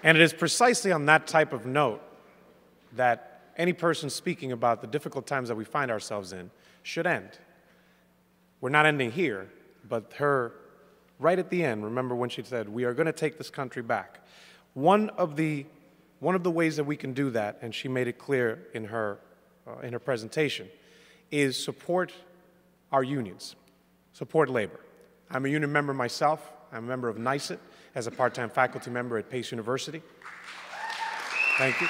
And it is precisely on that type of note that any person speaking about the difficult times that we find ourselves in should end. We're not ending here, but her, right at the end, remember when she said, we are going to take this country back. One of the ways that we can do that, and she made it clear in her presentation, is support our unions, support labor. I'm a union member myself. I'm a member of NYSET as a part-time faculty member at Pace University. Thank you.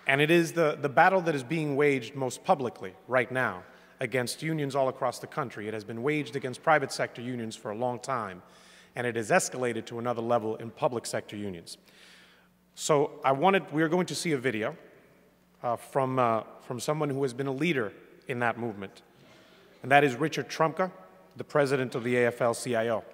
And it is the battle that is being waged most publicly right now against unions all across the country. It has been waged against private sector unions for a long time, and it has escalated to another level in public sector unions. So we are going to see a video from someone who has been a leader in that movement, and that is Richard Trumka, the president of the AFL-CIO.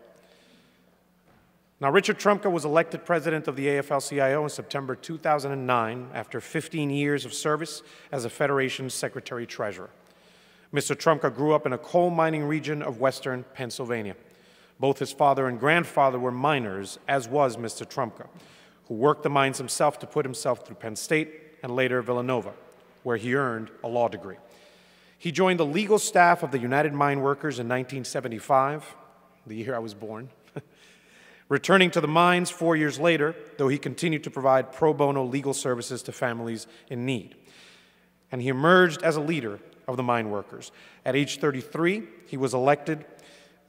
Now, Richard Trumka was elected president of the AFL-CIO in September 2009 after 15 years of service as a federation's secretary-treasurer. Mr. Trumka grew up in a coal mining region of western Pennsylvania. Both his father and grandfather were miners, as was Mr. Trumka, who worked the mines himself to put himself through Penn State and later Villanova, where he earned a law degree. He joined the legal staff of the United Mine Workers in 1975, the year I was born, returning to the mines 4 years later, though he continued to provide pro bono legal services to families in need. And he emerged as a leader of the mine workers. At age 33, he was elected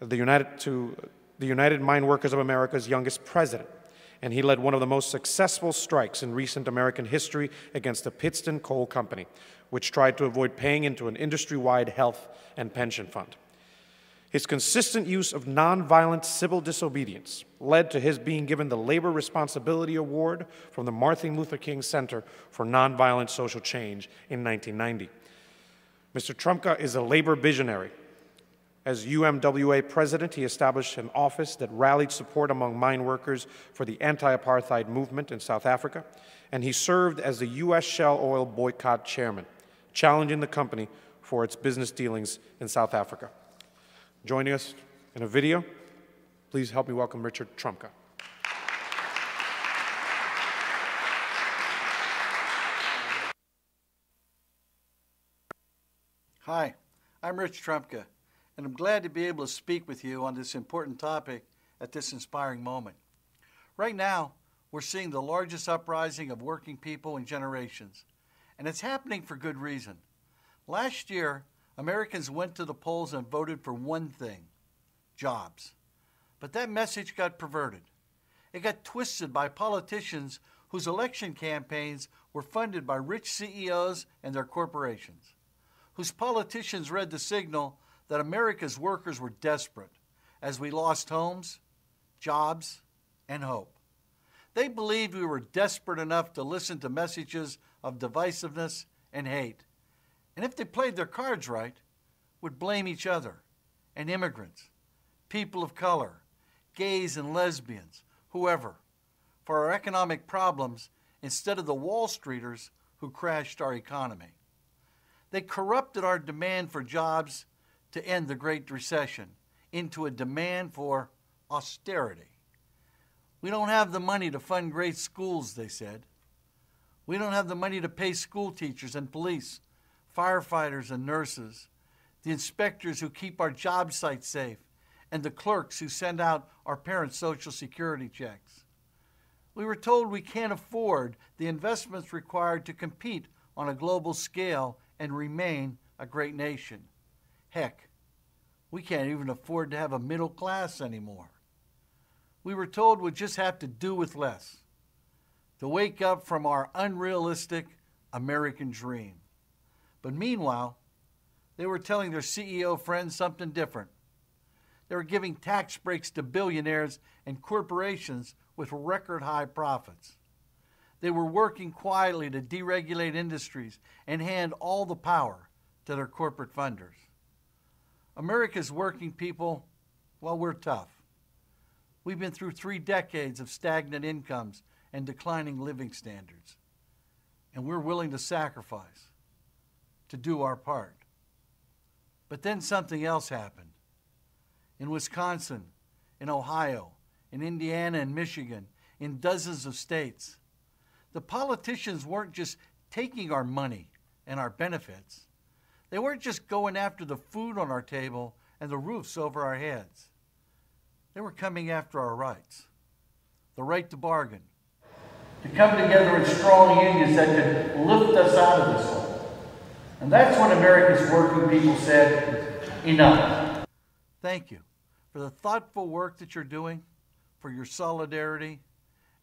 to the United Mine Workers of America's youngest president, and he led one of the most successful strikes in recent American history against the Pittston Coal Company, which tried to avoid paying into an industry-wide health and pension fund. His consistent use of nonviolent civil disobedience led to his being given the Labor Responsibility Award from the Martin Luther King Center for Nonviolent Social Change in 1990. Mr. Trumka is a labor visionary. As UMWA president, he established an office that rallied support among mine workers for the anti-apartheid movement in South Africa, and he served as the U.S. Shell Oil boycott chairman, challenging the company for its business dealings in South Africa. Joining us in a video, please help me welcome Richard Trumka. Hi, I'm Rich Trumka, and I'm glad to be able to speak with you on this important topic at this inspiring moment. Right now, we're seeing the largest uprising of working people in generations, and it's happening for good reason. Last year, Americans went to the polls and voted for one thing: jobs. But that message got perverted. It got twisted by politicians whose election campaigns were funded by rich CEOs and their corporations, whose politicians read the signal that America's workers were desperate as we lost homes, jobs, and hope. They believed we were desperate enough to listen to messages of divisiveness and hate, and if they played their cards right, would blame each other and immigrants, people of color, gays and lesbians, whoever, for our economic problems instead of the Wall Streeters who crashed our economy. They corrupted our demand for jobs to end the Great Recession into a demand for austerity. We don't have the money to fund great schools, they said. We don't have the money to pay school teachers and police, firefighters and nurses, the inspectors who keep our job sites safe, and the clerks who send out our parents' Social Security checks. We were told we can't afford the investments required to compete on a global scale and remain a great nation. Heck, we can't even afford to have a middle class anymore. We were told we'd just have to do with less, to wake up from our unrealistic American dream. But meanwhile, they were telling their CEO friends something different. They were giving tax breaks to billionaires and corporations with record high profits. They were working quietly to deregulate industries and hand all the power to their corporate funders. America's working people, well, we're tough. We've been through 3 decades of stagnant incomes and declining living standards, and we're willing to sacrifice to do our part. But then something else happened. In Wisconsin, in Ohio, in Indiana and Michigan, in dozens of states. The politicians weren't just taking our money and our benefits. They weren't just going after the food on our table and the roofs over our heads. They were coming after our rights, the right to bargain, to come together in strong unions that could lift us out of this hole. And that's when America's working people said, enough. Thank you for the thoughtful work that you're doing, for your solidarity,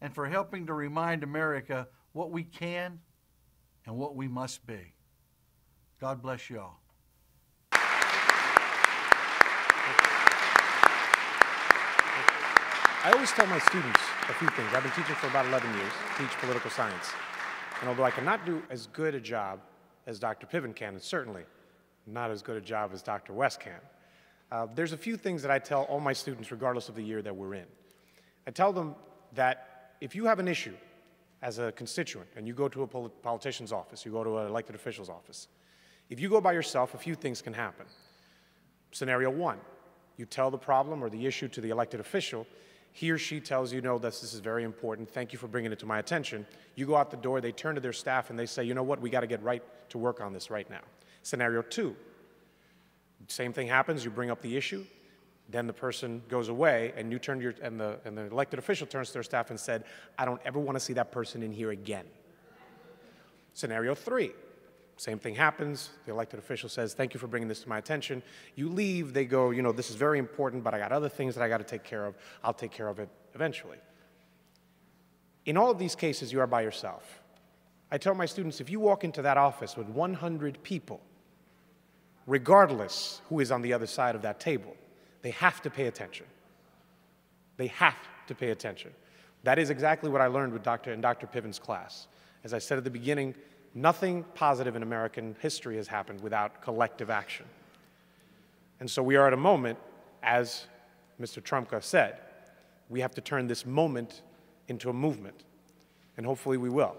and for helping to remind America what we can and what we must be. God bless you all. I always tell my students a few things. I've been teaching for about 11 years, teach political science. And although I cannot do as good a job as Dr. Piven can, and certainly not as good a job as Dr. West can, there's a few things that I tell all my students regardless of the year that we're in. I tell them that if you have an issue as a constituent and you go to a politician's office, you go to an elected official's office, if you go by yourself, a few things can happen. Scenario one, you tell the problem or the issue to the elected official. He or she tells you, no, this is very important. Thank you for bringing it to my attention. You go out the door, they turn to their staff, and they say, you know what, we got to get right to work on this right now. Scenario two, same thing happens. You bring up the issue. Then the person goes away, and you turn and the elected official turns to their staff and said, I don't ever want to see that person in here again. Scenario three, same thing happens. The elected official says, thank you for bringing this to my attention. You leave, they go, you know, this is very important, but I got other things that I got to take care of. I'll take care of it eventually. In all of these cases, you are by yourself. I tell my students, if you walk into that office with 100 people, regardless who is on the other side of that table, they have to pay attention. They have to pay attention. That is exactly what I learned with Dr. Piven's class. As I said at the beginning, nothing positive in American history has happened without collective action. And so we are at a moment, as Mr. Trumka said, we have to turn this moment into a movement, and hopefully we will.